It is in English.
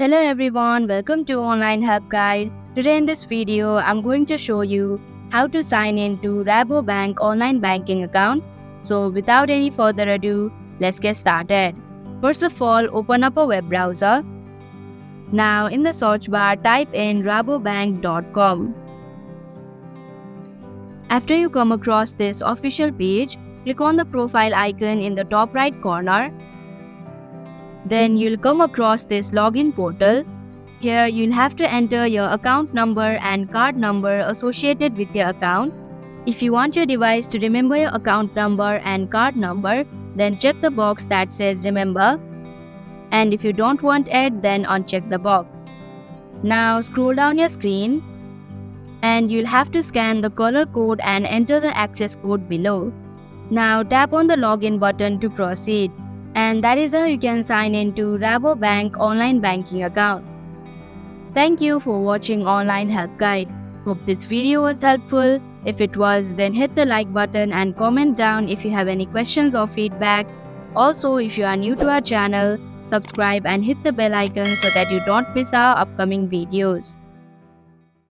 Hello everyone, welcome to Online Help Guide. Today in this video, I'm going to show you how to sign in to Rabobank Online Banking Account. So without any further ado, let's get started. First of all, open up a web browser. Now in the search bar, type in rabobank.com. After you come across this official page, click on the profile icon in the top right corner. Then you'll come across this login portal. Here you'll have to enter your account number and card number associated with your account. If you want your device to remember your account number and card number, then check the box that says remember. And if you don't want it, then uncheck the box. Now scroll down your screen and you'll have to scan the QR code and enter the access code below. Now tap on the login button to proceed. And that is how you can sign in to Rabobank Online Banking Account. Thank you for watching Online Help Guide. Hope this video was helpful. If it was, then hit the like button and comment down if you have any questions or feedback. Also, if you are new to our channel, subscribe and hit the bell icon so that you don't miss our upcoming videos.